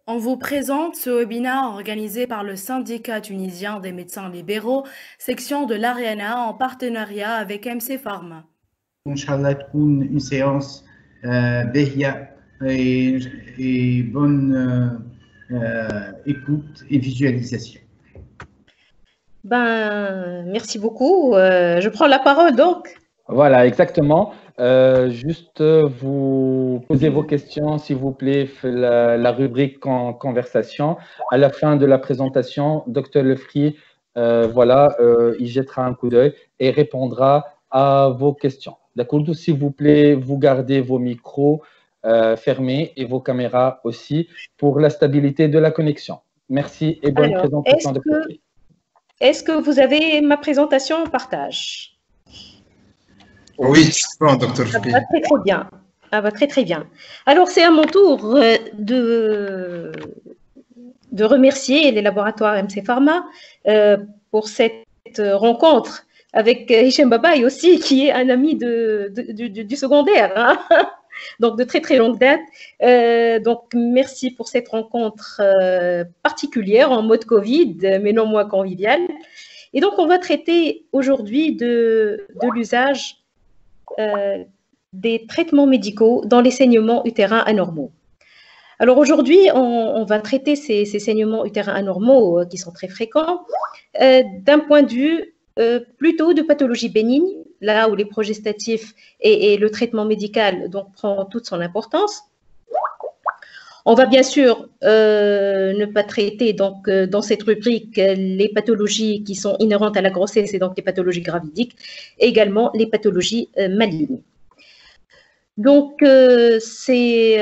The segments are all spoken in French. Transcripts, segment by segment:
On vous présente ce webinaire organisé par le syndicat tunisien des médecins libéraux, section de l'Ariana en partenariat avec MC Pharma. إن شاء الله تكون une séance باهية et bonne écoute et visualisation. Merci beaucoup. Je prends la parole donc. Voilà, exactement. Juste vous posez vos questions, s'il vous plaît, la rubrique conversation. À la fin de la présentation, Dr Lefri, il jettera un coup d'œil et répondra à vos questions. D'accord? S'il vous plaît, vous gardez vos micros fermés et vos caméras aussi pour la stabilité de la connexion. Merci et bonne présentation, Dr Lefri. Est-ce que vous avez ma présentation en partage? Oui, bon, docteur Fouki. Ça va très bien. Ça va très bien. Alors, c'est à mon tour de remercier les laboratoires MC Pharma pour cette rencontre avec Hichem Babaï aussi, qui est un ami du secondaire, hein, donc de très longue date. Donc, merci pour cette rencontre particulière en mode Covid, mais non moins conviviale. Et donc, on va traiter aujourd'hui de l'usage des traitements médicaux dans les saignements utérins anormaux. Alors aujourd'hui, on va traiter ces saignements utérins anormaux qui sont très fréquents d'un point de vue plutôt de pathologie bénigne, là où les progestatifs et le traitement médical donc prend toute son importance. On va bien sûr ne pas traiter donc dans cette rubrique les pathologies qui sont inhérentes à la grossesse et donc les pathologies gravidiques, et également les pathologies malignes. Donc ces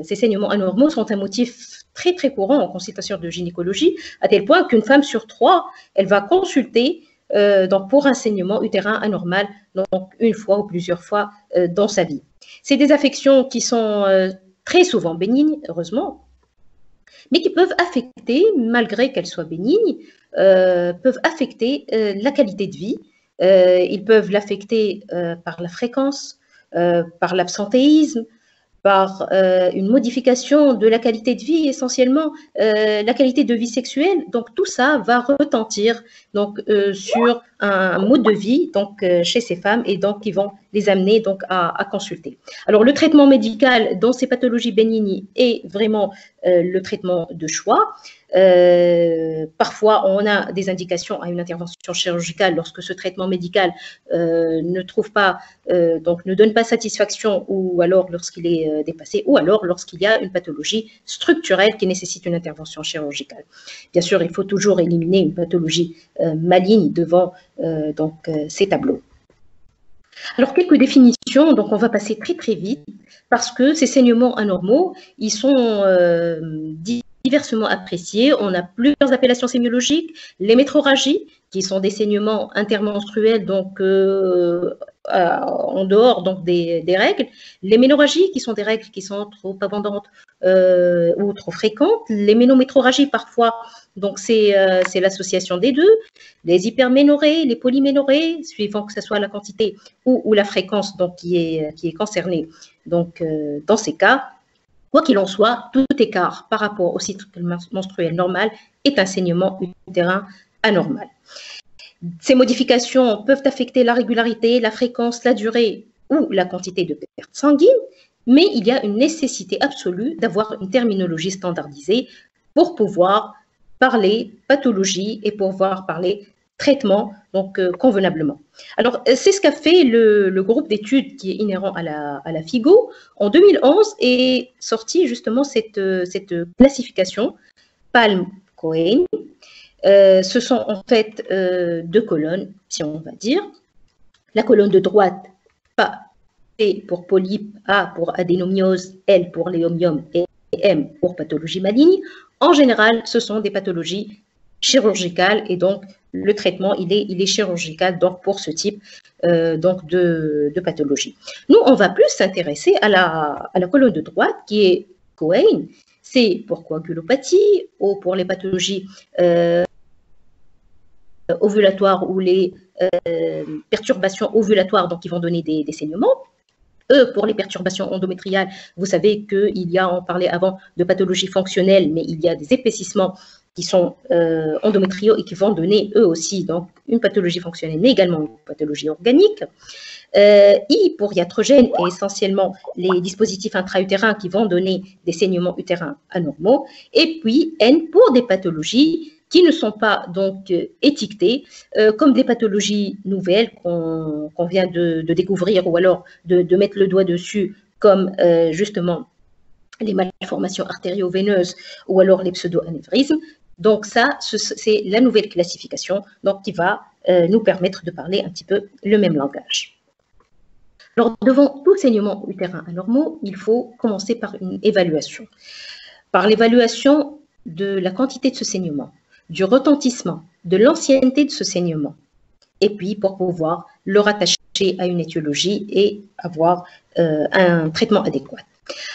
saignements anormaux sont un motif très courant en consultation de gynécologie, à tel point qu'une femme sur 3, elle va consulter donc pour un saignement utérin anormal, donc une fois ou plusieurs fois dans sa vie. C'est des affections qui sont très souvent bénignes, heureusement, mais qui peuvent affecter, malgré qu'elles soient bénignes, peuvent affecter la qualité de vie. Ils peuvent l'affecter par la fréquence, par l'absentéisme, par une modification de la qualité de vie, essentiellement la qualité de vie sexuelle. Donc tout ça va retentir donc sur un mode de vie donc chez ces femmes et donc qui vont les amener donc à consulter. Alors le traitement médical dans ces pathologies bénignes est vraiment le traitement de choix. Parfois, on a des indications à une intervention chirurgicale lorsque ce traitement médical ne trouve pas, donc ne donne pas satisfaction, ou alors lorsqu'il est dépassé, ou alors lorsqu'il y a une pathologie structurelle qui nécessite une intervention chirurgicale. Bien sûr, il faut toujours éliminer une pathologie maligne devant ces tableaux. Alors, quelques définitions, donc on va passer très vite, parce que ces saignements anormaux, ils sont diversement appréciés. On a plusieurs appellations sémiologiques, les métrorragies, qui sont des saignements intermenstruels, donc en dehors donc, des règles, les ménorragies, qui sont des règles qui sont trop abondantes ou trop fréquentes, les ménométrorragies parfois, donc c'est l'association des deux, les hyperménorrhées, les polyménorrhées, suivant que ce soit la quantité ou la fréquence donc, qui est concernée donc, dans ces cas. Quoi qu'il en soit, tout écart par rapport au cycle menstruel normal est un saignement utérin anormal. Ces modifications peuvent affecter la régularité, la fréquence, la durée ou la quantité de perte sanguine, mais il y a une nécessité absolue d'avoir une terminologie standardisée pour pouvoir parler pathologie et pouvoir parler traitement donc convenablement. Alors, c'est ce qu'a fait le groupe d'études qui est inhérent à la FIGO. En 2011 est sortie justement cette classification Palm-Cohen. Ce sont en fait deux colonnes, si on va dire. La colonne de droite, P pour polype, A pour adénomiose, L pour léomiome et M pour pathologie maligne. En général, ce sont des pathologies chirurgicales et donc le traitement il est chirurgical donc pour ce type donc de pathologie. Nous, on va plus s'intéresser à la colonne de droite qui est Cohen, C pour coagulopathie, O pour les pathologies ovulatoires ou les perturbations ovulatoires donc qui vont donner des saignements. Pour les perturbations endométriales, vous savez qu'il y a, on parlait avant de pathologies fonctionnelles, mais il y a des épaississements qui sont endométriaux et qui vont donner eux aussi donc une pathologie fonctionnelle, mais également une pathologie organique. I pour iatrogène et essentiellement les dispositifs intra-utérins qui vont donner des saignements utérins anormaux. Et puis N pour des pathologies qui ne sont pas donc étiquetées comme des pathologies nouvelles qu'on vient de découvrir ou alors de mettre le doigt dessus, comme justement les malformations artério-veineuses ou alors les pseudo-anévrismes. Donc ça, c'est la nouvelle classification donc, qui va nous permettre de parler un petit peu le même langage. Alors, devant tout saignement utérin anormaux, il faut commencer par une évaluation. Par l'évaluation de la quantité de ce saignement, du retentissement, de l'ancienneté de ce saignement, et puis pour pouvoir le rattacher à une étiologie et avoir un traitement adéquat.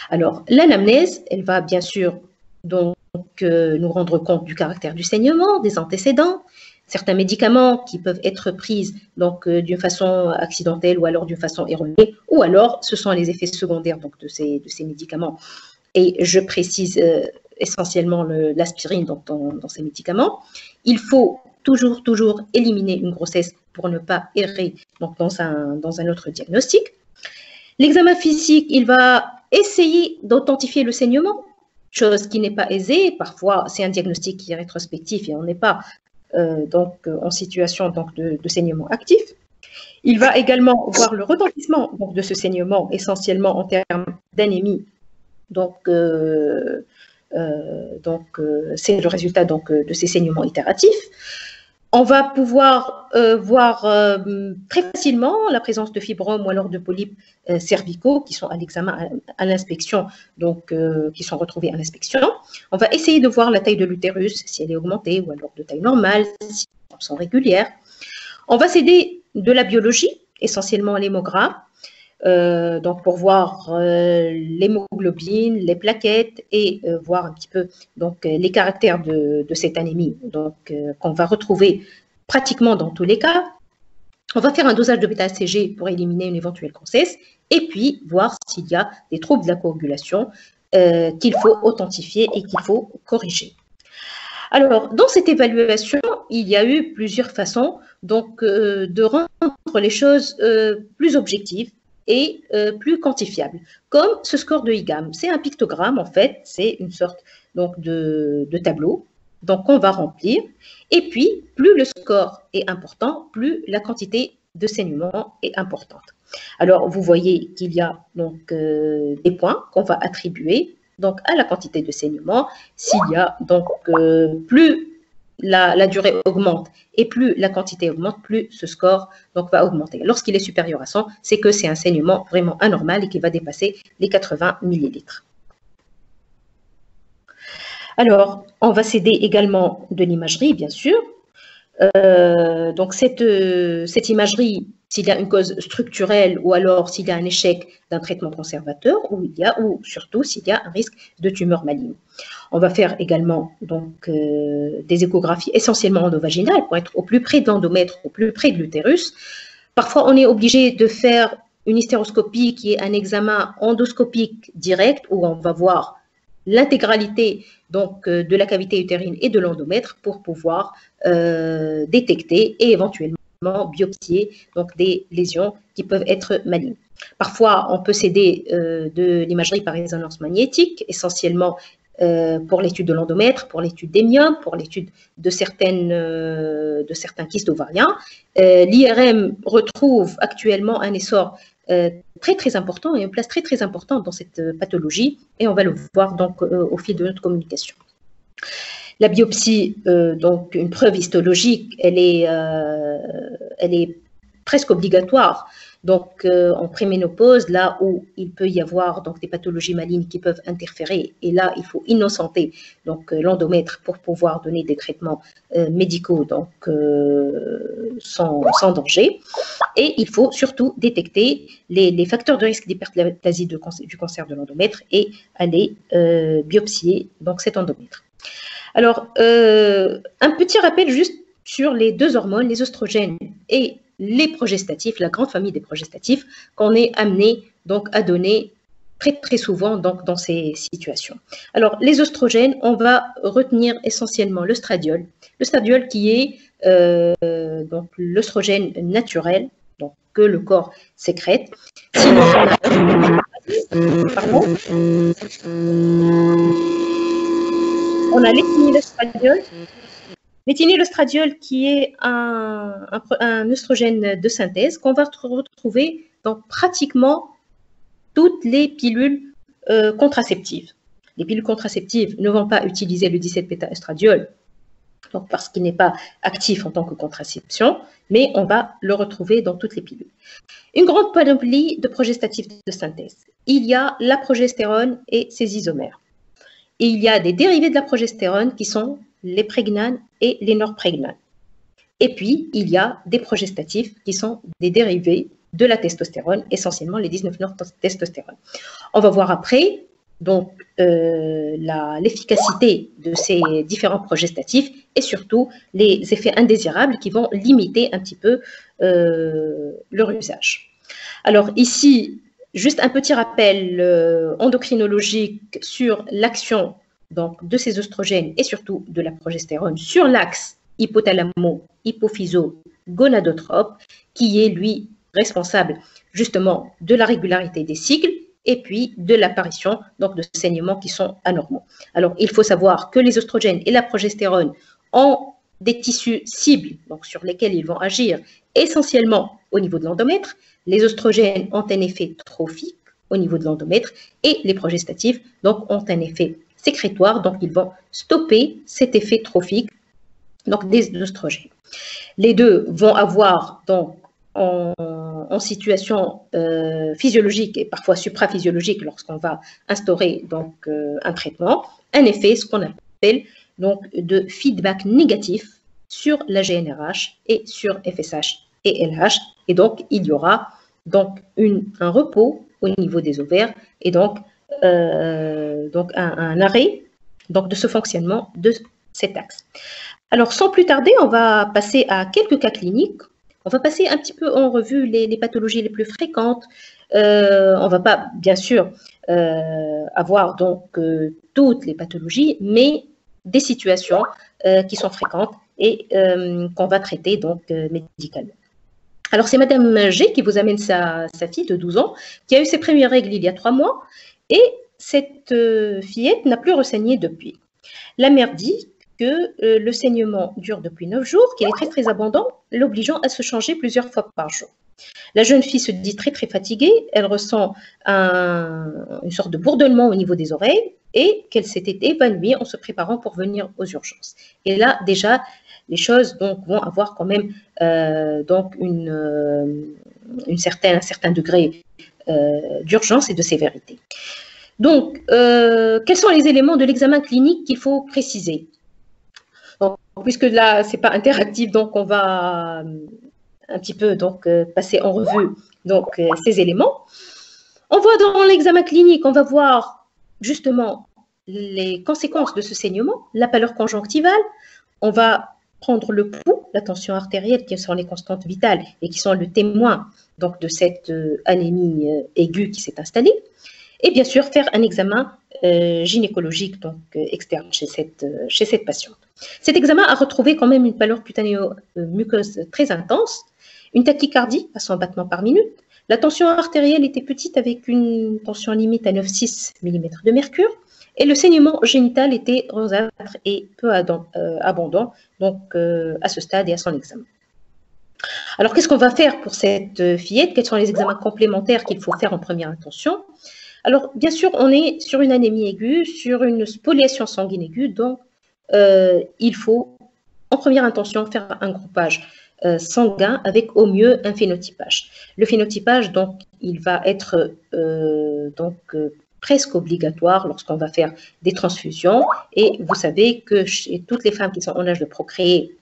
Alors, l'anamnèse, elle va bien sûr donc nous rendre compte du caractère du saignement, des antécédents, certains médicaments qui peuvent être pris donc d'une façon accidentelle ou alors d'une façon erronée, ou alors ce sont les effets secondaires donc, de ces médicaments. Et je précise essentiellement l'aspirine dans ces médicaments. Il faut toujours éliminer une grossesse pour ne pas errer donc, dans un autre diagnostic. L'examen physique, il va essayer d'authentifier le saignement, chose qui n'est pas aisée. Parfois, c'est un diagnostic qui est rétrospectif et on n'est pas donc, en situation donc, de saignement actif. Il va également voir le retentissement donc, de ce saignement, essentiellement en termes d'anémie. Donc, c'est le résultat donc, de ces saignements itératifs. On va pouvoir voir très facilement la présence de fibromes ou alors de polypes cervicaux qui sont à l'examen, à l'inspection, donc qui sont retrouvés à l'inspection. On va essayer de voir la taille de l'utérus, si elle est augmentée ou alors de taille normale, si elles sont régulières. On va s'aider de la biologie, essentiellement l'hémogramme, donc pour voir l'hémoglobine, les plaquettes et voir un petit peu donc, les caractères de cette anémie qu'on va retrouver pratiquement dans tous les cas. On va faire un dosage de bêta-HCG pour éliminer une éventuelle grossesse et puis voir s'il y a des troubles de la coagulation qu'il faut authentifier et qu'il faut corriger. Alors, dans cette évaluation, il y a eu plusieurs façons donc, de rendre les choses plus objectives et plus quantifiable, comme ce score de IGAM. C'est un pictogramme, en fait, c'est une sorte donc, de tableau qu'on va remplir. Et puis, plus le score est important, plus la quantité de saignement est importante. Alors, vous voyez qu'il y a donc, des points qu'on va attribuer donc, à la quantité de saignement. S'il y a donc plus la durée augmente et plus la quantité augmente, plus ce score donc, va augmenter. Lorsqu'il est supérieur à 100, c'est que c'est un saignement vraiment anormal et qui va dépasser les 80 millilitres. Alors, on va s'aider également de l'imagerie, bien sûr. Donc, cette imagerie, s'il y a une cause structurelle ou alors s'il y a un échec d'un traitement conservateur ou surtout s'il y a un risque de tumeur maligne. On va faire également donc, des échographies essentiellement endovaginales pour être au plus près de l'endomètre, au plus près de l'utérus. Parfois, on est obligé de faire une hystéroscopie qui est un examen endoscopique direct où on va voir l'intégralité donc de la cavité utérine et de l'endomètre pour pouvoir détecter et éventuellement biopsier donc des lésions qui peuvent être malignes. Parfois, on peut s'aider de l'imagerie par résonance magnétique, essentiellement pour l'étude de l'endomètre, pour l'étude des myomes, pour l'étude de certains kystes ovariens. L'IRM retrouve actuellement un essor très important et une place très importante dans cette pathologie et on va le voir donc au fil de notre communication. La biopsie, donc une preuve histologique, elle est presque obligatoire. Donc en préménopause, là où il peut y avoir donc des pathologies malignes qui peuvent interférer, et là il faut innocenter donc l'endomètre pour pouvoir donner des traitements médicaux donc sans danger. Et il faut surtout détecter les facteurs de risque d'hyperplasie du cancer de l'endomètre et aller biopsier donc cet endomètre. Alors un petit rappel juste sur les deux hormones, les oestrogènes et les progestatifs, la grande famille des progestatifs qu'on est amené donc à donner très souvent donc, dans ces situations. Alors, les oestrogènes, on va retenir essentiellement l'œstradiol. L'œstradiol qui est donc l'œstrogène naturel, donc, que le corps sécrète. Sinon, on a l'éthénylœstradiol. L'éthénylœstradiol qui est un œstrogène de synthèse qu'on va retrouver dans pratiquement toutes les pilules contraceptives. Les pilules contraceptives ne vont pas utiliser le 17-bêta-œstradiol donc parce qu'il n'est pas actif en tant que contraception, mais on va le retrouver dans toutes les pilules. Une grande panoplie de progestatifs de synthèse. Il y a la progestérone et ses isomères. Et il y a des dérivés de la progestérone qui sont les prégnanes et les norprégnanes. Et puis, il y a des progestatifs qui sont des dérivés de la testostérone, essentiellement les 19-nortestostérone. On va voir après donc l'efficacité de ces différents progestatifs et surtout les effets indésirables qui vont limiter un petit peu leur usage. Alors ici, juste un petit rappel endocrinologique sur l'action donc, de ces oestrogènes et surtout de la progestérone sur l'axe hypothalamo-hypophyso-gonadotrope qui est lui responsable justement de la régularité des cycles et puis de l'apparition donc de saignements qui sont anormaux. Alors, il faut savoir que les oestrogènes et la progestérone ont des tissus cibles donc sur lesquels ils vont agir essentiellement au niveau de l'endomètre. Les oestrogènes ont un effet trophique au niveau de l'endomètre et les progestatifs donc ont un effet sécrétoire, donc ils vont stopper cet effet trophique donc des oestrogènes. Les deux vont avoir donc en situation physiologique et parfois supraphysiologique lorsqu'on va instaurer donc un traitement, un effet, ce qu'on appelle donc de feedback négatif sur la GnRH et sur FSH et LH, et donc il y aura donc un repos au niveau des ovaires et donc un arrêt donc de ce fonctionnement de cet axe. Alors sans plus tarder, on va passer à quelques cas cliniques. On va passer un petit peu en revue les pathologies les plus fréquentes. On ne va pas, bien sûr, avoir donc toutes les pathologies, mais des situations qui sont fréquentes et qu'on va traiter donc médicalement. Alors, c'est Madame G qui vous amène sa fille de 12 ans qui a eu ses premières règles il y a 3 mois et cette fillette n'a plus ressaigné depuis. La mère dit que le saignement dure depuis 9 jours, qu'il est très abondant, l'obligeant à se changer plusieurs fois par jour. La jeune fille se dit très fatiguée, elle ressent une sorte de bourdonnement au niveau des oreilles et qu'elle s'était évanouie en se préparant pour venir aux urgences. Et là, déjà, les choses donc, vont avoir quand même donc un certain degré d'urgence et de sévérité. Donc, quels sont les éléments de l'examen clinique qu'il faut préciser ? Donc, puisque là, ce n'est pas interactif, donc on va un petit peu donc, passer en revue donc, ces éléments. On voit dans l'examen clinique, on va voir justement les conséquences de ce saignement, la pâleur conjonctivale, on va prendre le pouls, la tension artérielle, qui sont les constantes vitales et qui sont le témoin donc, de cette anémie aiguë qui s'est installée. Et bien sûr, faire un examen gynécologique donc, externe chez cette patiente. Cet examen a retrouvé quand même une pâleur cutanéo-muqueuse très intense, une tachycardie à 100 battements par minute. La tension artérielle était petite avec une tension limite à 9,6 mm de mercure et le saignement génital était rosâtre et peu abondant donc, à ce stade et à son examen. Alors, qu'est-ce qu'on va faire pour cette fillette? Quels sont les examens complémentaires qu'il faut faire en première intention? Alors, bien sûr, on est sur une anémie aiguë, sur une spoliation sanguine aiguë, donc il faut, en première intention, faire un groupage sanguin avec au mieux un phénotypage. Le phénotypage, donc, il va être presque obligatoire lorsqu'on va faire des transfusions. Et vous savez que chez toutes les femmes qui sont en âge de procréer,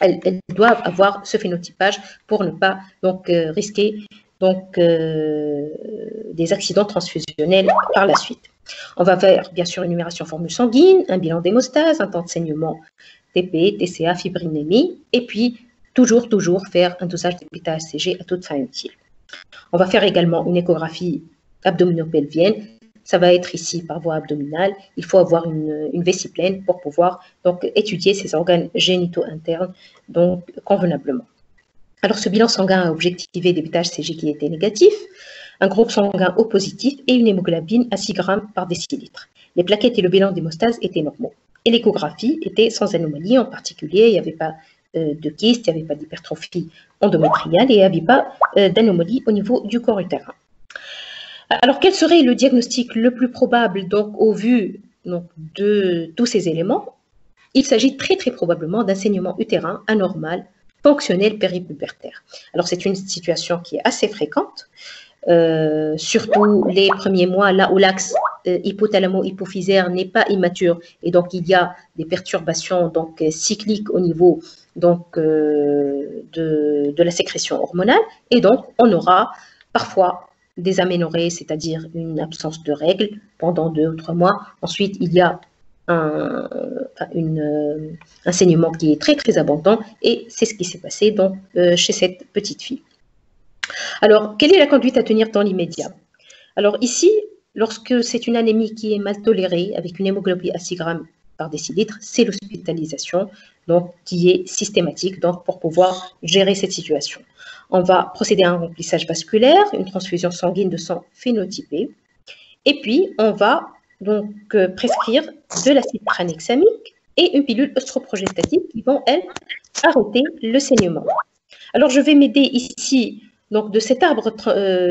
elles doivent avoir ce phénotypage pour ne pas donc, risquer donc, des accidents transfusionnels par la suite. On va faire bien sûr une numération formule sanguine, un bilan d'hémostase, un temps de saignement TP, TCA, fibrinémie, et puis toujours faire un dosage de bêta-HCG à toute fin utile. On va faire également une échographie abdominopelvienne. Ça va être ici par voie abdominale. Il faut avoir une vessie pleine pour pouvoir donc étudier ces organes génitaux internes donc convenablement. Alors, ce bilan sanguin a objectivé des bêta-HCG qui étaient négatifs, un groupe sanguin O positif et une hémoglobine à 6 grammes par décilitre. Les plaquettes et le bilan d'hémostase étaient normaux. Et l'échographie était sans anomalie, en particulier, il n'y avait pas de kyste, il n'y avait pas d'hypertrophie endométriale et il n'y avait pas d'anomalie au niveau du corps utérin. Alors, quel serait le diagnostic le plus probable donc, au vu donc, de tous ces éléments? Il s'agit très probablement d'un saignement utérin anormal, fonctionnel péripubertaire. Alors, c'est une situation qui est assez fréquente, surtout les premiers mois, là où l'axe hypothalamo-hypophysaire n'est pas immature et donc il y a des perturbations donc, cycliques au niveau donc, de la sécrétion hormonale et donc on aura parfois des aménorrhées, c'est-à-dire une absence de règles pendant 2 ou 3 mois. Ensuite, il y a un saignement qui est très abondant et c'est ce qui s'est passé donc, chez cette petite fille. Alors, quelle est la conduite à tenir dans l'immédiat? Alors ici, lorsque c'est une anémie qui est mal tolérée avec une hémoglobine à 6 grammes par décilitre, c'est l'hospitalisation donc, qui est systématique donc, pour pouvoir gérer cette situation. On va procéder à un remplissage vasculaire, une transfusion sanguine de sang phénotypé et puis on va donc prescrire de l'acide tranexamique et une pilule œstroprogestative qui vont, elles, arrêter le saignement. Alors, je vais m'aider ici donc, de cet arbre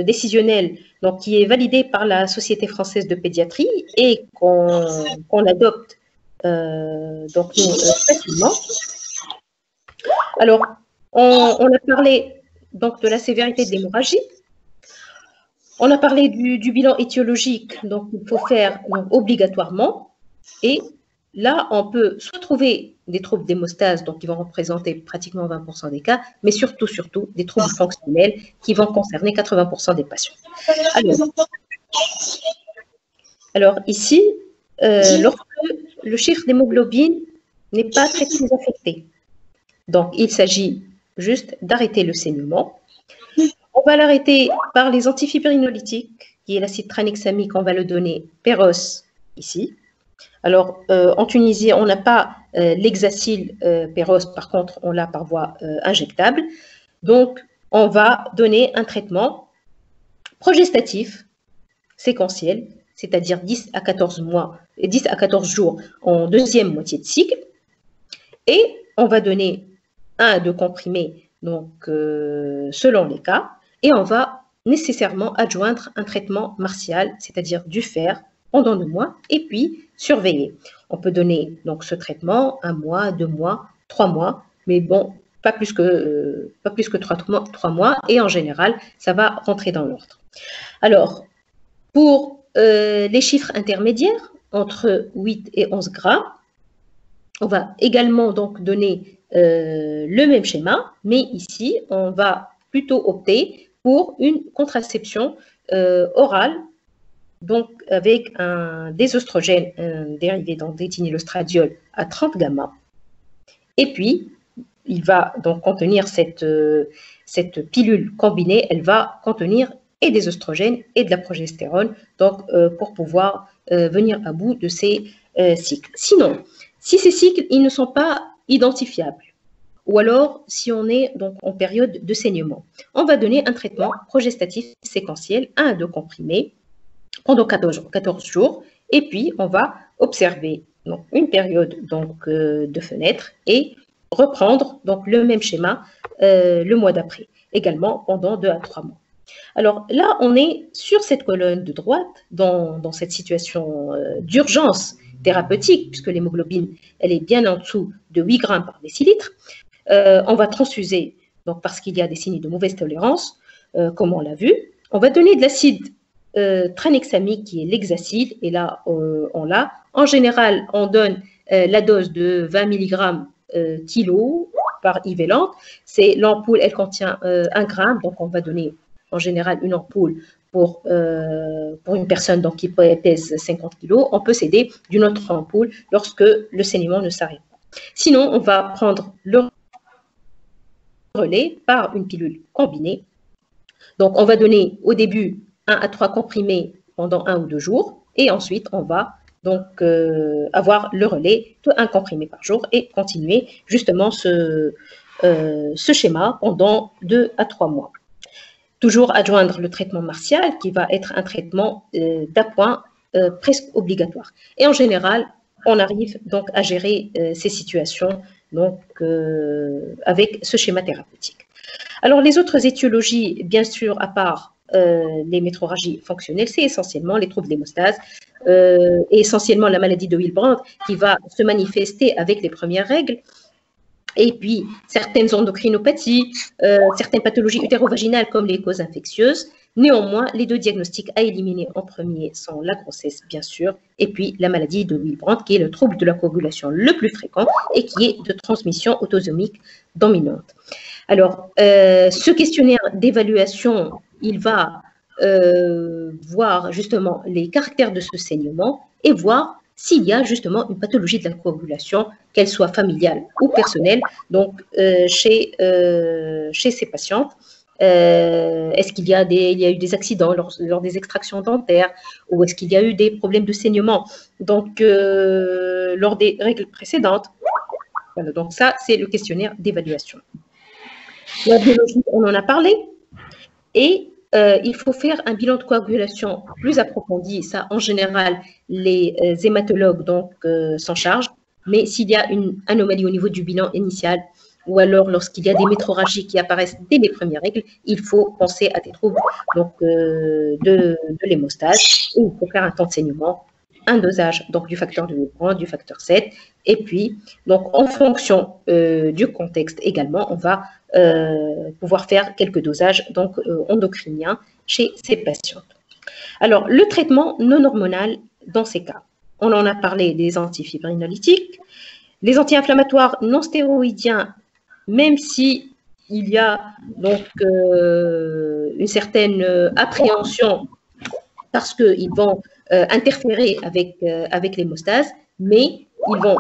décisionnel donc, qui est validé par la Société française de pédiatrie et qu'on adopte donc, facilement. Alors, on a parlé donc, de la sévérité de l'hémorragie. On a parlé du bilan étiologique, donc il faut faire donc, obligatoirement. Et là, on peut soit trouver des troubles d'hémostase, donc qui vont représenter pratiquement 20% des cas, mais surtout des troubles fonctionnels qui vont concerner 80% des patients. Alors ici, lorsque le chiffre d'hémoglobine n'est pas très affecté, donc il s'agit juste d'arrêter le saignement. On va l'arrêter par les antifibrinolytiques, qui est l'acide tranexamique, on va le donner Péros ici. Alors, en Tunisie, on n'a pas l'hexacyl Péros, par contre, on l'a par voie injectable. Donc, on va donner un traitement progestatif séquentiel, c'est-à-dire 10 à 14 jours en deuxième moitié de cycle. Et on va donner 1 à 2 comprimés, donc selon les cas. Et on va nécessairement adjoindre un traitement martial, c'est-à-dire du fer, pendant 2 mois, et puis surveiller. On peut donner donc ce traitement 1 mois, 2 mois, 3 mois, mais bon, pas plus que 3 mois, et en général, ça va rentrer dans l'ordre. Alors, pour les chiffres intermédiaires, entre 8 et 11 grammes, on va également donc donner le même schéma, mais ici, on va plutôt opter pour une contraception orale, donc avec des oestrogènes dérivés d'éthinoestradiol à 30 gamma. Et puis, il va donc contenir cette pilule combinée, elle va contenir et des oestrogènes et de la progestérone, donc pour pouvoir venir à bout de ces cycles. Sinon, si ces cycles ils ne sont pas identifiables, ou alors si on est donc en période de saignement, on va donner un traitement progestatif séquentiel, 1 à 2 comprimés, pendant 14 jours, et puis on va observer donc, une période donc, de fenêtre et reprendre donc, le même schéma le mois d'après, également pendant 2 à 3 mois. Alors là, on est sur cette colonne de droite, dans cette situation d'urgence thérapeutique, puisque l'hémoglobine, elle est bien en dessous de 8 grammes par décilitre. On va transfuser donc, parce qu'il y a des signes de mauvaise tolérance, comme on l'a vu. On va donner de l'acide tranexamique qui est l'hexacyl, et là on l'a. En général, on donne la dose de 20 mg kilo par IV lente. C'est l'ampoule, elle contient 1 gramme, donc on va donner en général une ampoule pour une personne donc, qui pèse 50 kg. On peut s'aider d'une autre ampoule lorsque le saignement ne s'arrête pas. Sinon, on va prendre le relais par une pilule combinée. Donc, on va donner au début 1 à 3 comprimés pendant 1 ou 2 jours et ensuite, on va donc avoir le relais de 1 comprimé par jour et continuer justement ce schéma pendant 2 à 3 mois. Toujours adjoindre le traitement martial qui va être un traitement d'appoint presque obligatoire. Et en général, on arrive donc à gérer ces situations donc, avec ce schéma thérapeutique. Alors, les autres étiologies, bien sûr, à part les métrorragies fonctionnelles, c'est essentiellement les troubles d'hémostase et essentiellement la maladie de Willebrand qui va se manifester avec les premières règles. Et puis, certaines endocrinopathies, certaines pathologies utérovaginales comme les causes infectieuses. Néanmoins, les 2 diagnostics à éliminer en premier sont la grossesse, bien sûr, et puis la maladie de Willebrand, qui est le trouble de la coagulation le plus fréquent et qui est de transmission autosomique dominante. Alors, ce questionnaire d'évaluation, il va voir justement les caractères de ce saignement et voir s'il y a justement une pathologie de la coagulation, qu'elle soit familiale ou personnelle, donc chez ces patientes. Est-ce qu'il y a eu des accidents lors des extractions dentaires ou est-ce qu'il y a eu des problèmes de saignement donc, lors des règles précédentes? Voilà, donc ça, c'est le questionnaire d'évaluation. La biologie, on en a parlé. Et il faut faire un bilan de coagulation plus approfondi. Ça, en général, les hématologues s'en chargent. Mais s'il y a une anomalie au niveau du bilan initial, ou alors lorsqu'il y a des métrorragies qui apparaissent dès les premières règles, il faut penser à des troubles donc, de l'hémostase. Et il faut faire un temps de saignement, un dosage donc, du facteur de Willebrand, du facteur 7. Et puis, donc, en fonction du contexte également, on va pouvoir faire quelques dosages donc, endocriniens chez ces patientes. Alors, le traitement non hormonal dans ces cas, on en a parlé des antifibrinolytiques, les anti-inflammatoires non stéroïdiens, même si il y a donc une certaine appréhension parce qu'ils vont interférer avec l'hémostase, mais ils vont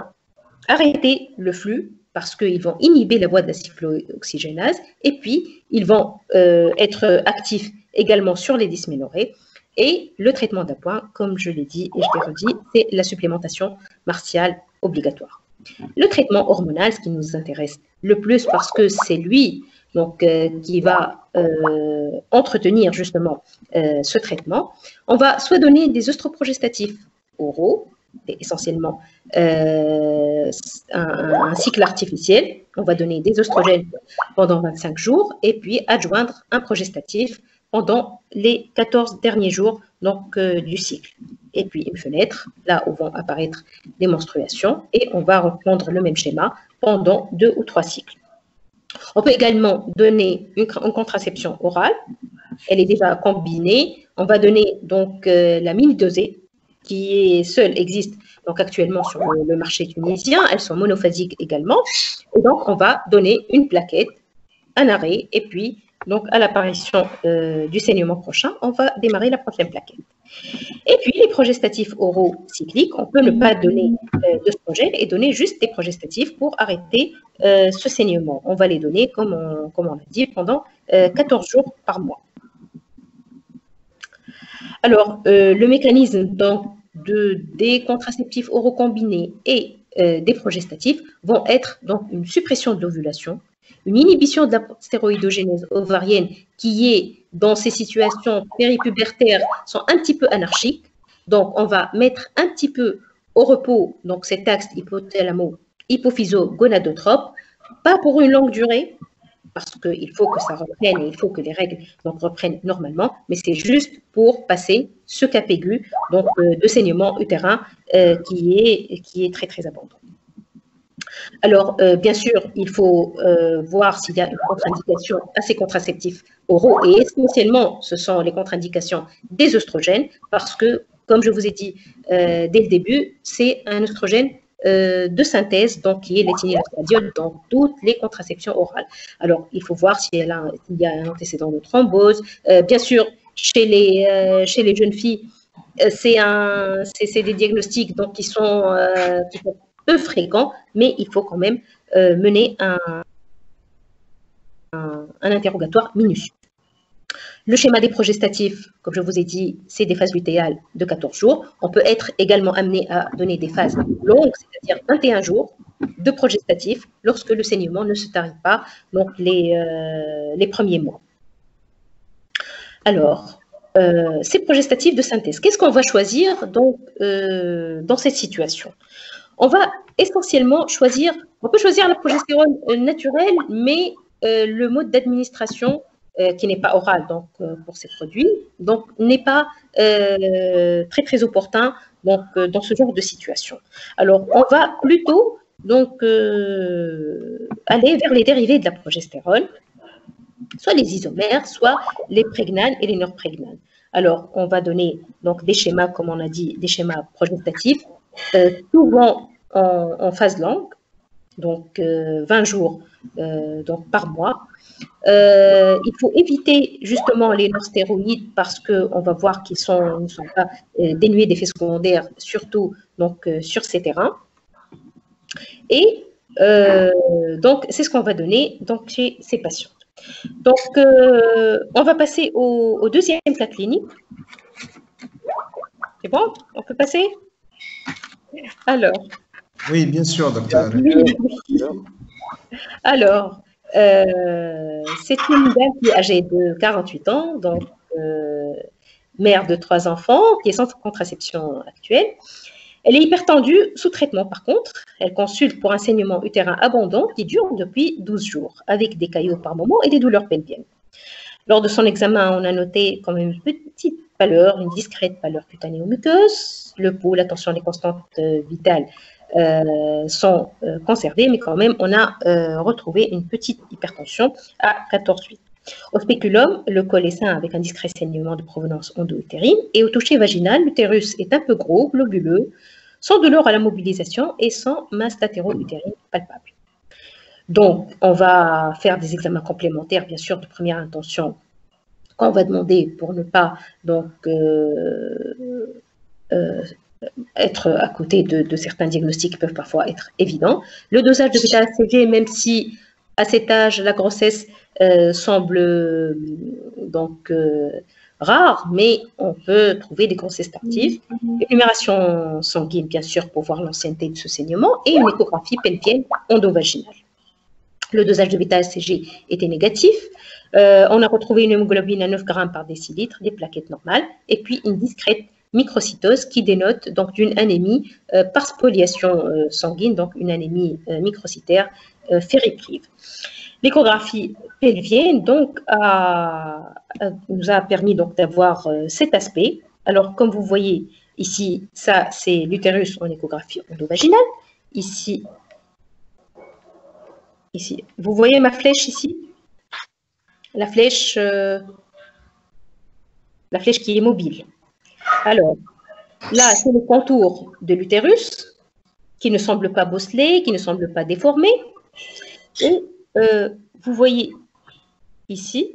arrêter le flux parce qu'ils vont inhiber la voie de la cyclooxygénase et puis ils vont être actifs également sur les dysménorrhées. Et le traitement d'appoint, comme je l'ai dit et je l'ai redit, c'est la supplémentation martiale obligatoire. Le traitement hormonal, ce qui nous intéresse le plus parce que c'est lui donc, qui va entretenir justement ce traitement, on va soit donner des œstroprogestatifs oraux, essentiellement un cycle artificiel, on va donner des œstrogènes pendant 25 jours et puis adjoindre un progestatif pendant les 14 derniers jours donc, du cycle. Et puis une fenêtre, là où vont apparaître les menstruations, et on va reprendre le même schéma pendant 2 ou 3 cycles. On peut également donner une contraception orale, elle est déjà combinée. On va donner donc la mini-dosée, qui seule existe donc, actuellement sur le marché tunisien. Elles sont monophasiques également. Et donc, on va donner une plaquette, un arrêt, et puis donc, à l'apparition du saignement prochain, on va démarrer la prochaine plaquette. Et puis, les progestatifs oraux cycliques, on peut ne pas donner d'œstrogène et donner juste des progestatifs pour arrêter ce saignement. On va les donner, comme on l'a dit, pendant 14 jours par mois. Alors, le mécanisme donc, des contraceptifs oraux combinés et des progestatifs vont être donc, une suppression de l'ovulation, une inhibition de la stéroïdogénèse ovarienne qui est dans ces situations péripubertaires sont un petit peu anarchiques. Donc, on va mettre un petit peu au repos donc cet axe hypothalamo-hypophyso-gonadotrope, pas pour une longue durée, parce qu'il faut que ça reprenne et il faut que les règles donc, reprennent normalement, mais c'est juste pour passer ce cap aigu donc, de saignement utérin qui est très, très abondant. Alors, bien sûr, il faut voir s'il y a une contre-indication à ces contraceptifs oraux et essentiellement, ce sont les contre-indications des œstrogènes parce que, comme je vous ai dit dès le début, c'est un œstrogène de synthèse, donc qui est l'éthénylestradiol dans toutes les contraceptions orales. Alors, il faut voir s'il y a un antécédent de thrombose. Bien sûr, chez les jeunes filles, c'est des diagnostics donc, qui sont peu fréquents, mais il faut quand même mener un un interrogatoire minutieux. Le schéma des progestatifs, comme je vous ai dit, c'est des phases lutéales de 14 jours. On peut être également amené à donner des phases longues, c'est-à-dire 21 jours de progestatifs lorsque le saignement ne se tarit pas, donc les premiers mois. Alors, ces progestatifs de synthèse, qu'est-ce qu'on va choisir donc, dans cette situation? On va essentiellement choisir, on peut choisir la progestérone naturelle, mais le mode d'administration qui n'est pas oral donc, pour ces produits, donc n'est pas très opportun donc, dans ce genre de situation. Alors, on va plutôt donc, aller vers les dérivés de la progestérone, soit les isomères, soit les prégnanes et les norprégnanes. Alors, on va donner donc, des schémas, comme on a dit, des schémas progestatifs, souvent en phase longue, donc 20 jours donc, par mois. Il faut éviter justement les non-stéroïdes parce qu'on va voir qu'ils ne sont pas dénués d'effets secondaires, surtout donc, sur ces terrains. Et donc, c'est ce qu'on va donner donc, chez ces patients. Donc, on va passer au deuxième cas clinique. C'est bon? On peut passer? Alors. Oui, bien sûr, docteur. Alors, c'est une dame qui est âgée de 48 ans, donc mère de 3 enfants, qui est sans contraception actuelle. Elle est hypertendue, sous traitement par contre. Elle consulte pour un saignement utérin abondant qui dure depuis 12 jours, avec des caillots par moment et des douleurs pelviennes. Lors de son examen, on a noté quand même une petite pâleur, une discrète pâleur cutanée-muqueuse. Le pouls, la tension, les constantes vitales sont conservées, mais quand même, on a retrouvé une petite hypertension à 14,8. Au spéculum, le col est sain avec un discret saignement de provenance endo-utérine et au toucher vaginal, l'utérus est un peu gros, globuleux, sans douleur à la mobilisation et sans masse latéro-utérine palpable. Donc, on va faire des examens complémentaires, bien sûr, de première intention, qu'on va demander pour ne pas donc, être à côté de certains diagnostics qui peuvent parfois être évidents. Le dosage de bêta-HCG, même si à cet âge, la grossesse semble donc rare, mais on peut trouver des grossesses tardives. Une numération sanguine, bien sûr, pour voir l'ancienneté de ce saignement, et une échographie pelvienne endovaginale. Le dosage de bêta-HCG était négatif. On a retrouvé une hémoglobine à 9 grammes par décilitre, des plaquettes normales, et puis une discrète microcytose qui dénote donc d'une anémie par spoliation sanguine, donc une anémie microcytaire ferriprive. L'échographie pelvienne donc, nous a permis d'avoir cet aspect. Alors, comme vous voyez ici, ça c'est l'utérus en échographie endovaginale. Ici, vous voyez ma flèche ici? La flèche qui est mobile. Alors, là, c'est le contour de l'utérus qui ne semble pas bosselé, qui ne semble pas déformé. Et vous voyez ici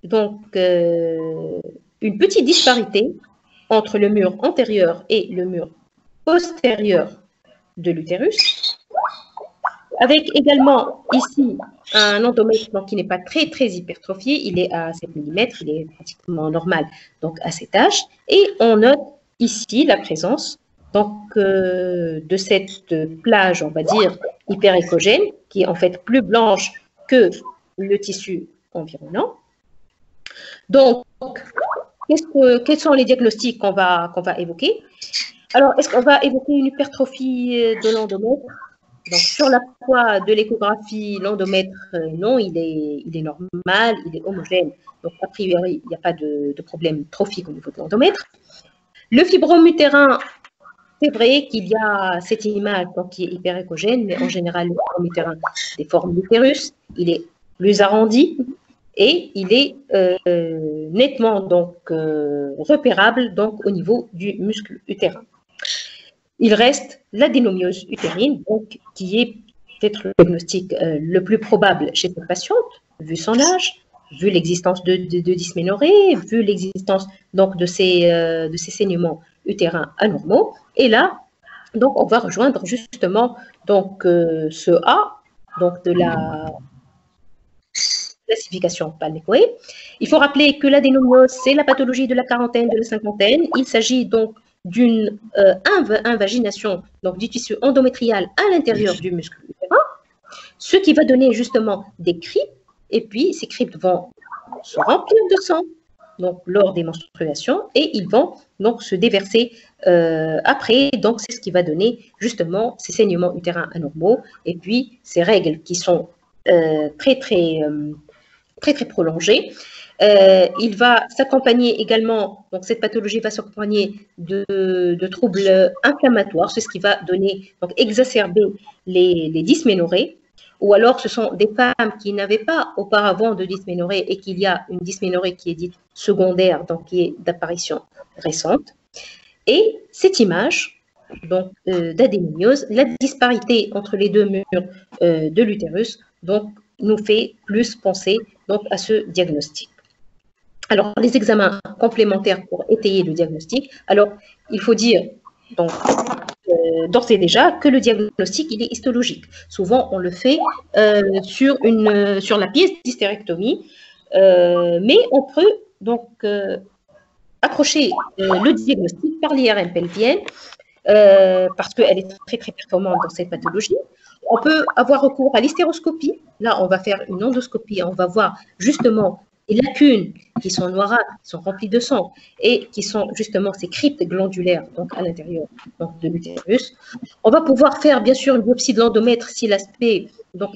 donc une petite disparité entre le mur antérieur et le mur postérieur de l'utérus, avec également ici un endomètre donc, qui n'est pas très hypertrophié, il est à 7 mm, il est pratiquement normal donc à cet âge, et on note ici la présence donc, de cette plage, on va dire, hyperéchogène, qui est en fait plus blanche que le tissu environnant. Donc, quels sont les diagnostics qu'on va évoquer? Alors, est-ce qu'on va évoquer une hypertrophie de l'endomètre? Donc, sur la poids de l'échographie, l'endomètre, non, il est normal, il est homogène. Donc, a priori, il n'y a pas de problème trophique au niveau de l'endomètre. Le fibrome utérin, c'est vrai qu'il y a cette image donc, qui est hyperéchogène, mais en général, le fibrome utérin déforme l'utérus, il est plus arrondi et il est nettement donc, repérable donc, au niveau du muscle utérin. Il reste l'adénomiose utérine, donc, qui est peut-être le diagnostic le plus probable chez cette patiente, vu son âge, vu l'existence de dysménorrhée, vu l'existence donc de ces saignements utérins anormaux. Et là, donc, on va rejoindre justement donc, ce A, donc de la classification Palme-Cohen. Il faut rappeler que l'adénomiose, c'est la pathologie de la quarantaine, de la cinquantaine. Il s'agit donc d'une invagination donc, du tissu endométrial à l'intérieur du muscle utérin, ce qui va donner justement des cryptes, et puis ces cryptes vont se remplir de sang donc, lors des menstruations, et ils vont donc se déverser après. Donc, c'est ce qui va donner justement ces saignements utérins anormaux, et puis ces règles qui sont très prolongées. Il va s'accompagner également, donc cette pathologie va s'accompagner de troubles inflammatoires, c'est ce qui va donner, donc exacerber les dysménorrhées, ou alors ce sont des femmes qui n'avaient pas auparavant de dysménorrhée et qu'il y a une dysménorrhée qui est dite secondaire, donc qui est d'apparition récente. Et cette image donc d'adénomiose, la disparité entre les deux murs de l'utérus, donc nous fait plus penser donc à ce diagnostic. Alors, les examens complémentaires pour étayer le diagnostic. Alors, il faut dire donc d'ores et déjà que le diagnostic il est histologique. Souvent, on le fait sur la pièce d'hystérectomie, mais on peut donc accrocher le diagnostic par l'IRM pelvienne parce qu'elle est très performante dans cette pathologie. On peut avoir recours à l'hystéroscopie. Là, on va faire une endoscopie. On va voir justement les lacunes qui sont noirâtres, qui sont remplies de sang et qui sont justement ces cryptes glandulaires donc à l'intérieur de l'utérus. On va pouvoir faire bien sûr une biopsie de l'endomètre si l'aspect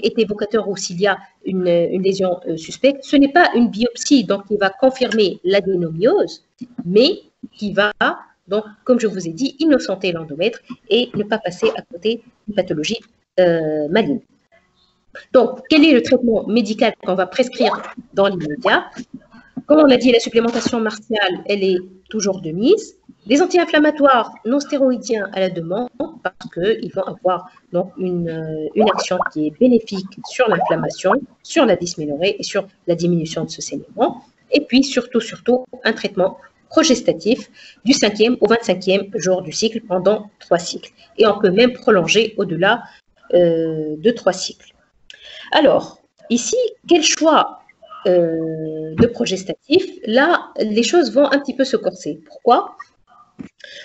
est évocateur ou s'il y a une lésion suspecte. Ce n'est pas une biopsie donc qui va confirmer l'adénomiose, mais qui va donc, comme je vous ai dit, innocenter l'endomètre et ne pas passer à côté d'une pathologie maligne. Donc, quel est le traitement médical qu'on va prescrire dans l'immédiat? Comme on l'a dit, la supplémentation martiale, elle est toujours de mise. Les anti-inflammatoires non stéroïdiens à la demande, parce qu'ils vont avoir donc, une action qui est bénéfique sur l'inflammation, sur la dysménorrhée et sur la diminution de ce saignement. Et puis, surtout, un traitement progestatif du 5e au 25e jour du cycle pendant 3 cycles. Et on peut même prolonger au-delà de 3 cycles. Alors, ici, quel choix de progestatif? Là, les choses vont un petit peu se corser. Pourquoi?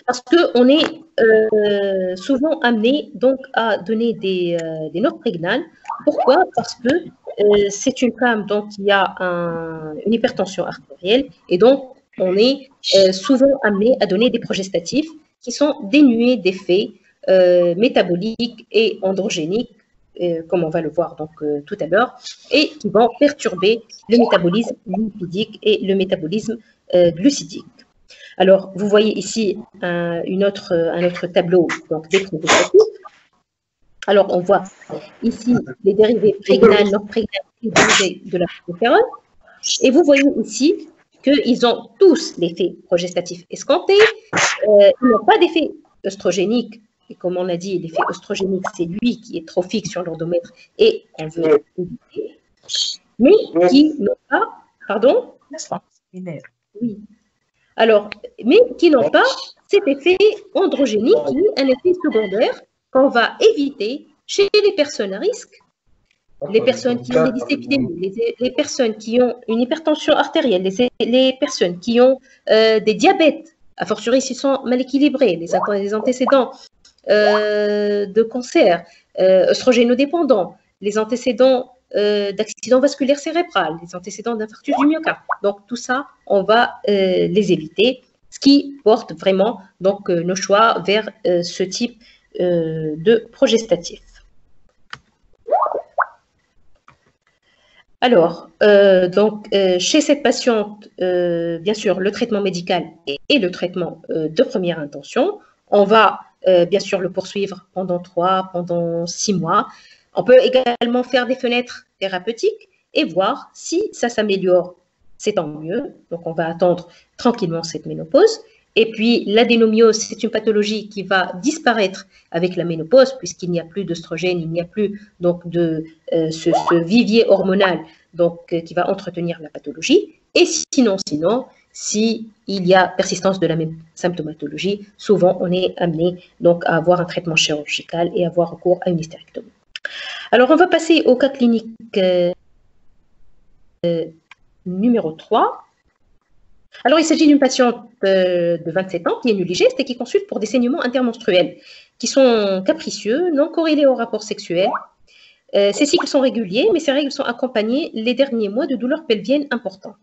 Parce qu'on est souvent amené donc, à donner des norpregnales. Pourquoi? Parce que c'est une femme donc, qui a une hypertension artérielle et donc on est souvent amené à donner des progestatifs qui sont dénués d'effets métaboliques et androgéniques, comme on va le voir donc, tout à l'heure, et qui vont perturber le métabolisme lipidique et le métabolisme glucidique. Alors, vous voyez ici un autre tableau donc, des progestatifs. Alors, on voit ici les dérivés prégnales, norpregnales et dérivés de la progestérone. Et vous voyez ici qu'ils ont tous l'effet progestatif escompté. Ils n'ont pas d'effet œstrogénique. Et comme on a dit, l'effet œstrogénique, c'est lui qui est trophique sur l'endomètre et on veut éviter. Mais qui n'ont pas, pardon? Oui. Alors, mais qui n'ont pas cet effet androgénique qui est un effet secondaire qu'on va éviter chez les personnes à risque, les personnes qui ont des dyslipidémies, les personnes qui ont une hypertension artérielle, les personnes qui ont des diabètes, a fortiori s'ils sont mal équilibrés, les antécédents de cancer, œstrogénodépendants, les antécédents d'accident vasculaire cérébral, les antécédents d'infarctus du myocarde. Donc, tout ça, on va les éviter, ce qui porte vraiment donc, nos choix vers ce type de progestatif. Alors, chez cette patiente, bien sûr, le traitement médical et le traitement de première intention, on va bien sûr le poursuivre pendant 6 mois. On peut également faire des fenêtres thérapeutiques et voir si ça s'améliore, c'est tant mieux. Donc, on va attendre tranquillement cette ménopause. Et puis, l'adénomiose, c'est une pathologie qui va disparaître avec la ménopause, puisqu'il n'y a plus d'œstrogène, il n'y a plus donc, de ce vivier hormonal donc, qui va entretenir la pathologie. Et sinon, s'il y a persistance de la même symptomatologie, souvent, on est amené donc, à avoir un traitement chirurgical et avoir recours à une hystérectomie. Alors, on va passer au cas clinique numéro 3. Alors, il s'agit d'une patiente de 27 ans qui est nulligeste et qui consulte pour des saignements intermenstruels qui sont capricieux, non corrélés au rapport sexuel. Ces cycles sont réguliers, mais ces règles sont accompagnées les derniers mois de douleurs pelviennes importantes.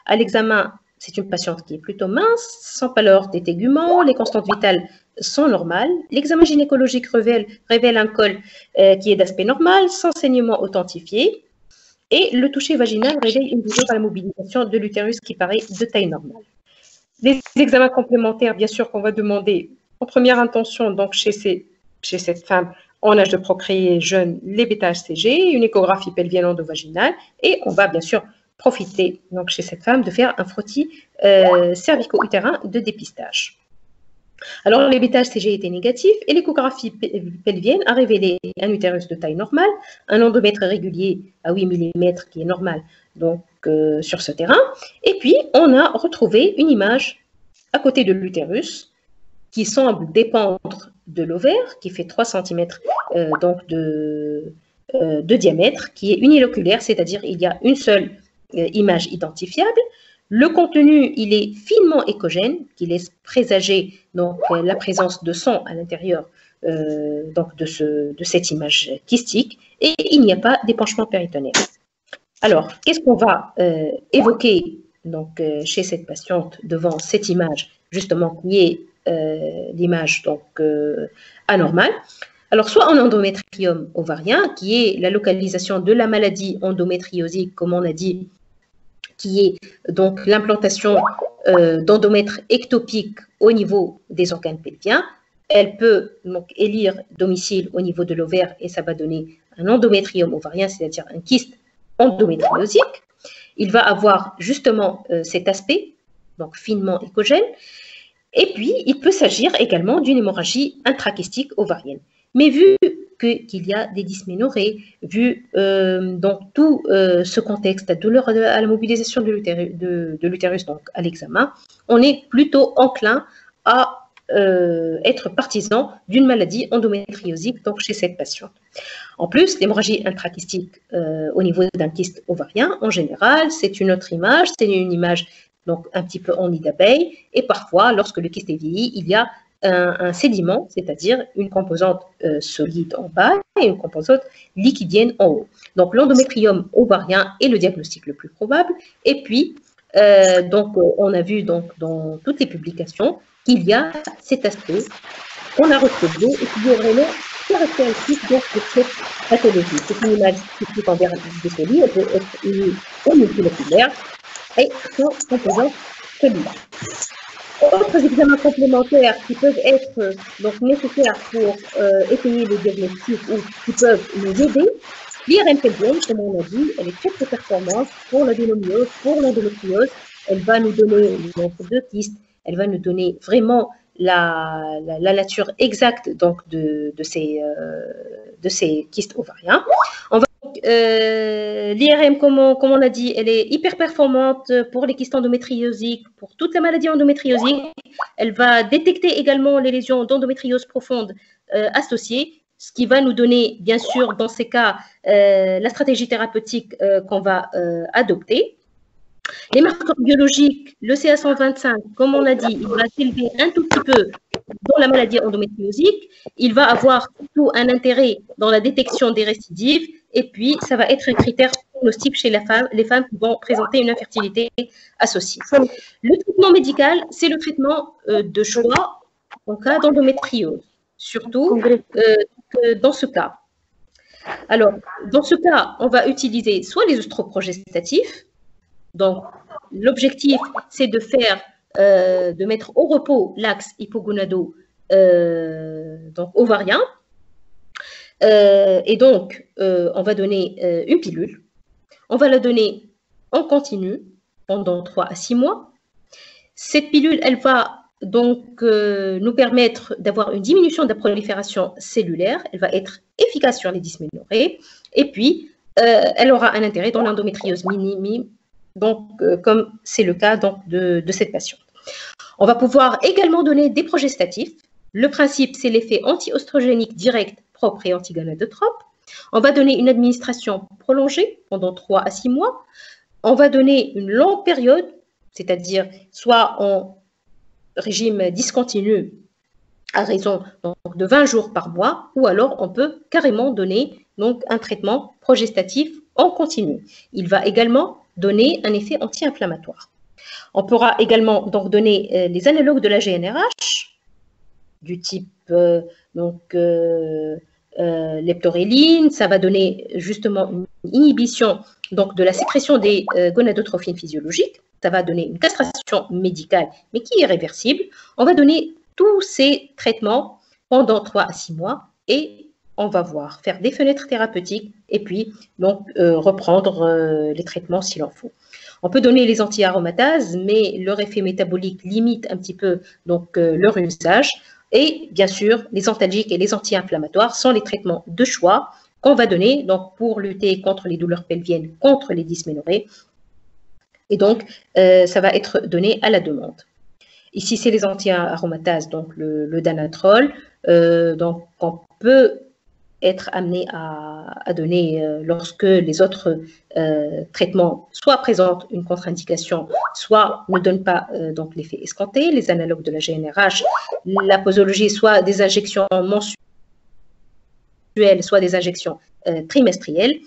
À l'examen, c'est une patiente qui est plutôt mince, sans pâleur des téguments, les constantes vitales sont normales. L'examen gynécologique révèle un col qui est d'aspect normal, sans saignement authentifié. Et le toucher vaginal révèle une douleur à la mobilisation de l'utérus qui paraît de taille normale. Les examens complémentaires, bien sûr, qu'on va demander en première intention, donc chez cette femme en âge de procréer jeune, les bêta-HCG, une échographie pelvienne endovaginale, et on va bien sûr profiter donc chez cette femme de faire un frottis cervico-utérin de dépistage. Alors, les bêta-HCG étaient négatifs et l'échographie pelvienne a révélé un utérus de taille normale, un endomètre régulier à 8 mm qui est normal donc, sur ce terrain. Et puis, on a retrouvé une image à côté de l'utérus qui semble dépendre de l'ovaire, qui fait 3 cm donc de diamètre, qui est uniloculaire, c'est-à-dire il y a une seule image identifiable. Le contenu, il est finement échogène, qui laisse présager donc, la présence de sang à l'intérieur donc de cette image kystique, et il n'y a pas d'épanchement péritonéal. Alors, qu'est-ce qu'on va évoquer donc, chez cette patiente devant cette image, justement, qui est l'image donc anormale? Alors, soit en endométrium ovarien, qui est la localisation de la maladie endométriosique, comme on a dit, qui est donc l'implantation d'endomètres ectopiques au niveau des organes pelviens. Elle peut donc élire domicile au niveau de l'ovaire et ça va donner un endométrium ovarien, c'est-à-dire un kyste endométriosique. Il va avoir justement cet aspect, donc finement échogène. Et puis, il peut s'agir également d'une hémorragie intrachystique ovarienne. Mais vu qu'il y a des dysménorrhées, vu donc tout ce contexte de douleur à la mobilisation de l'utérus donc à l'examen, on est plutôt enclin à être partisan d'une maladie endométriosique donc chez cette patiente. En plus, l'hémorragie intrachystique au niveau d'un kyste ovarien, en général, c'est une autre image, c'est une image donc un petit peu en nid d'abeille, et parfois, lorsque le kyste est vieilli, il y a un sédiment, c'est-à-dire une composante solide en bas et une composante liquidienne en haut. Donc, l'endométrium ovarien est le diagnostic le plus probable. Et puis, donc, on a vu donc, dans toutes les publications qu'il y a cet aspect qu'on a retrouvé et qui est vraiment caractéristique de cette pathologie. C'est une image typique en verre de solide, elle peut être unie ou multiloculaire et sans composante solide. Autres examens complémentaires qui peuvent être donc, nécessaires pour étayer le diagnostic ou qui peuvent nous aider, l'IRM pelvienne, comme on a dit, elle est très performante pour l'adénomyose, pour l'endométriose. Elle va nous donner le nombre de kystes, elle va nous donner vraiment la nature exacte donc, de ces kystes ovariens. L'IRM, comme on a dit, elle est hyper performante pour les kystes endométriosiques, pour toute la maladie endométriosique. Elle va détecter également les lésions d'endométriose profonde associées, ce qui va nous donner, bien sûr, dans ces cas, la stratégie thérapeutique qu'on va adopter. Les marqueurs biologiques, le CA125, comme on a dit, il va s'élever un tout petit peu dans la maladie endométriosique. Il va avoir surtout un intérêt dans la détection des récidives. Et puis, ça va être un critère prognostique chez les femmes qui vont présenter une infertilité associée. Le traitement médical, c'est le traitement de choix en cas d'endométriose, surtout dans ce cas. Alors, dans ce cas, on va utiliser soit les œstroprogestatifs. Donc, l'objectif, c'est de faire, de mettre au repos l'axe hypogonado donc ovarien. Et donc, on va donner une pilule. On va la donner en continu pendant 3 à 6 mois. Cette pilule, elle va donc nous permettre d'avoir une diminution de la prolifération cellulaire. Elle va être efficace sur les dysménorrhées. Et puis, elle aura un intérêt dans l'endométriose minime, donc, comme c'est le cas donc, de cette patiente. On va pouvoir également donner des progestatifs. Le principe, c'est l'effet anti-oestrogénique direct, propre et antigonadotrope. On va donner une administration prolongée pendant 3 à 6 mois. on va donner une longue période, c'est-à-dire soit en régime discontinu à raison donc, de 20 jours par mois, ou alors on peut carrément donner donc, un traitement progestatif en continu. Il va également donner un effet anti-inflammatoire. On pourra également donc donner les analogues de la GnRH, du type leptoréline, ça va donner justement une inhibition donc, de la sécrétion des gonadotrophines physiologiques, ça va donner une castration médicale, mais qui est réversible. On va donner tous ces traitements pendant 3 à 6 mois et on va voir faire des fenêtres thérapeutiques et puis donc reprendre les traitements s'il en faut. On peut donner les anti-aromatases, mais leur effet métabolique limite un petit peu donc, leur usage. Et bien sûr, les antalgiques et les anti-inflammatoires sont les traitements de choix qu'on va donner donc, pour lutter contre les douleurs pelviennes, contre les dysménorrhées. Et donc, ça va être donné à la demande. Ici, c'est les anti-aromatases, donc le danatrol, donc on peut être amené à donner lorsque les autres traitements soit présentent une contre-indication, soit ne donnent pas donc l'effet escompté, les analogues de la GnRH, la posologie, soit des injections mensuelles, soit des injections trimestrielles.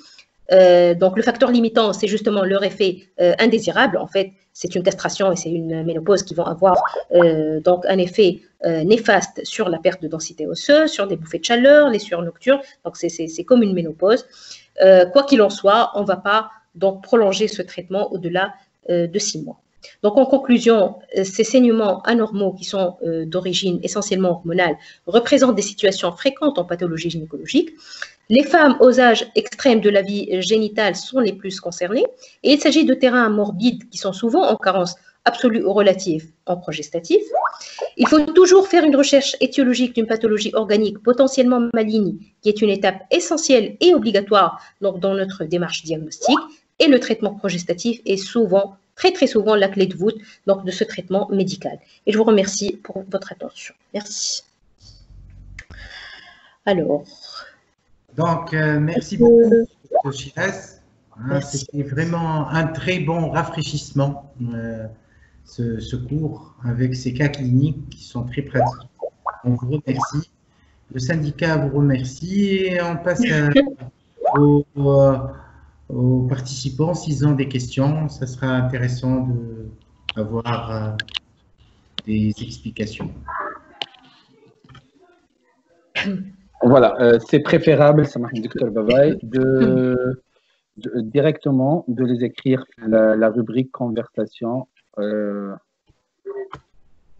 Donc, le facteur limitant, c'est justement leur effet indésirable. En fait, c'est une castration et c'est une ménopause qui vont avoir donc un effet néfaste sur la perte de densité osseuse, sur des bouffées de chaleur, les sueurs nocturnes. Donc, c'est comme une ménopause. Quoi qu'il en soit, on ne va pas donc prolonger ce traitement au-delà de 6 mois. Donc, en conclusion, ces saignements anormaux qui sont d'origine essentiellement hormonale représentent des situations fréquentes en pathologie gynécologique. Les femmes aux âges extrêmes de la vie génitale sont les plus concernées et il s'agit de terrains morbides qui sont souvent en carence absolue ou relative en progestatif. Il faut toujours faire une recherche étiologique d'une pathologie organique potentiellement maligne qui est une étape essentielle et obligatoire donc, dans notre démarche diagnostique et le traitement progestatif est souvent, très souvent la clé de voûte donc, de ce traitement médical. Et je vous remercie pour votre attention. Merci. Alors... Donc, merci beaucoup, Dr. Shiraz. C'était vraiment un très bon rafraîchissement, ce cours, avec ces cas cliniques qui sont très pratiques. On vous remercie. Le syndicat vous remercie et on passe aux participants s'ils ont des questions. Ça sera intéressant d'avoir des explications. Voilà, c'est préférable, ça marche, Dr. Babaï, directement de les écrire la rubrique conversation.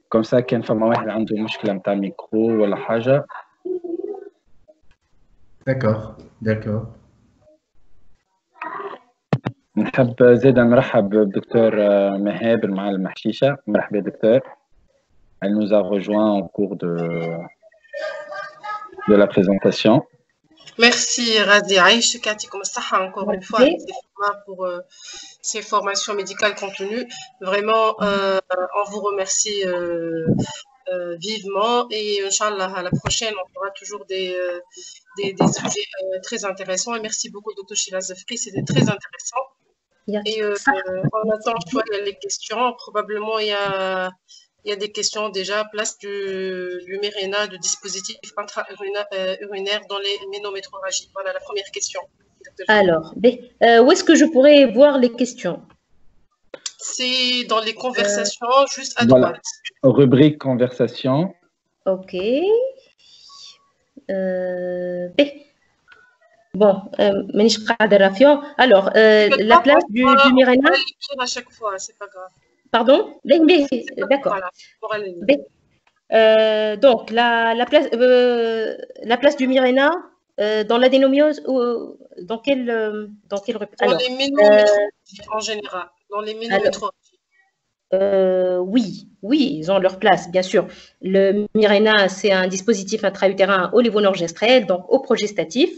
Comme ça, quand femme واحد عنده مشكلة نتاع ميكرو ولا حاجة. D'accord, d'accord. نحب زيدا نرحب بدكتور مهاب المعلم محشيشة. مرحبا دكتور. Elle nous a rejoint en cours de la présentation. Merci Razi Aïch, Katikom Saha, encore une fois, pour ces formations médicales contenues. Vraiment, on vous remercie vivement et Inch'Allah, à la prochaine, on fera toujours des sujets très intéressants. Et merci beaucoup, Dr. Shiraz Zafri, c'était très intéressant. Et en attendant les questions, probablement il y a des questions déjà, place du Mirena, du dispositif intra-urinaire dans les ménométrorragies. Voilà la première question. Alors, où est-ce que je pourrais voir les questions? C'est dans les conversations, juste à droite. Rubrique conversation. Ok. Bon, alors, la place du Mirena. À chaque fois, c'est pas grave. Pardon? D'accord. Voilà, donc, la place du Mirena dans l'adénomiose ou dans quel Dans les ménométrorragies en général. Dans les ménométrorragies. Oui, ils ont leur place, bien sûr. Le Mirena, c'est un dispositif intra-utérin olivonorgestrel, donc au progestatif.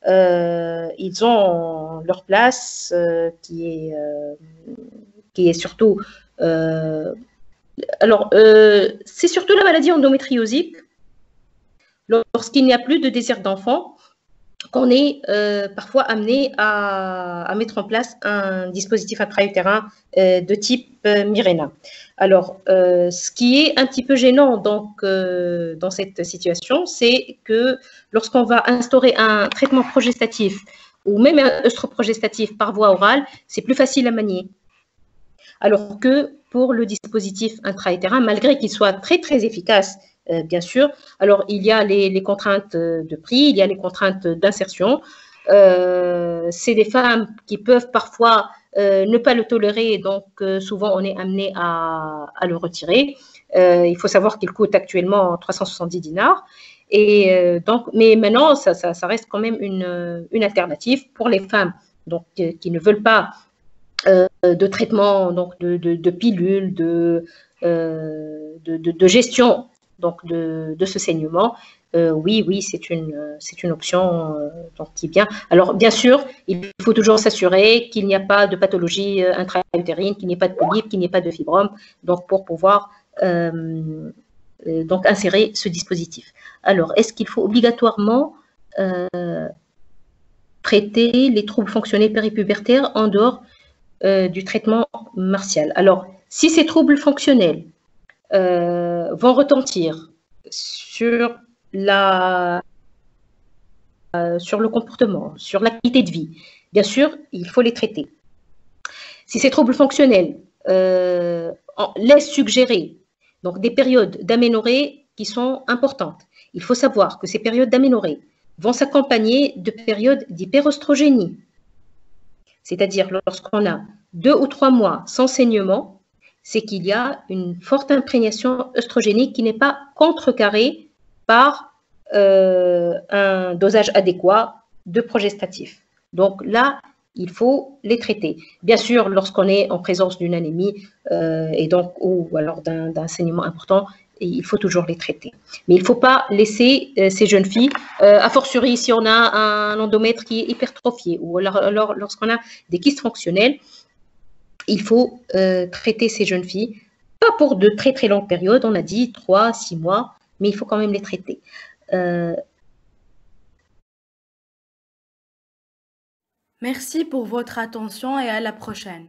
Ils ont leur place qui est surtout c'est surtout la maladie endométriosique lorsqu'il n'y a plus de désir d'enfant qu'on est parfois amené à mettre en place un dispositif intra-utérin de type Mirena. Alors, ce qui est un petit peu gênant donc, dans cette situation, c'est que lorsqu'on va instaurer un traitement progestatif ou même un œstroprogestatif par voie orale, c'est plus facile à manier. Alors que pour le dispositif intra-utérin, malgré qu'il soit très, très efficace, bien sûr, alors il y a les contraintes de prix, il y a les contraintes d'insertion. C'est des femmes qui peuvent parfois ne pas le tolérer, donc souvent on est amené à le retirer. Il faut savoir qu'il coûte actuellement 370 dinars. Et donc, mais maintenant, ça reste quand même une alternative pour les femmes donc, qui ne veulent pas de traitement, donc de pilules, de gestion donc de ce saignement. Oui, c'est une option donc, qui est bien. Alors, bien sûr, il faut toujours s'assurer qu'il n'y a pas de pathologie intra-utérine, qu'il n'y ait pas de polype, qu'il n'y ait pas de fibrome, donc pour pouvoir donc insérer ce dispositif. Alors, est-ce qu'il faut obligatoirement traiter les troubles fonctionnels péripubertaires en dehors du traitement martial? Alors, si ces troubles fonctionnels vont retentir sur le comportement, sur la qualité de vie, bien sûr, il faut les traiter. Si ces troubles fonctionnels laissent suggérer donc, des périodes d'aménorrhée qui sont importantes, il faut savoir que ces périodes d'aménorrhée vont s'accompagner de périodes d'hyperostrogénie. C'est-à-dire, lorsqu'on a 2 ou 3 mois sans saignement, c'est qu'il y a une forte imprégnation œstrogénique qui n'est pas contrecarrée par un dosage adéquat de progestatif. Donc là, il faut les traiter. Bien sûr, lorsqu'on est en présence d'une anémie et donc, ou alors d'un saignement important, il faut toujours les traiter. Mais il ne faut pas laisser ces jeunes filles, a fortiori si on a un endomètre qui est hypertrophié ou alors lorsqu'on a des kystes fonctionnels, il faut traiter ces jeunes filles, pas pour de très très longues périodes, on a dit 3, 6 mois, mais il faut quand même les traiter. Merci pour votre attention et à la prochaine.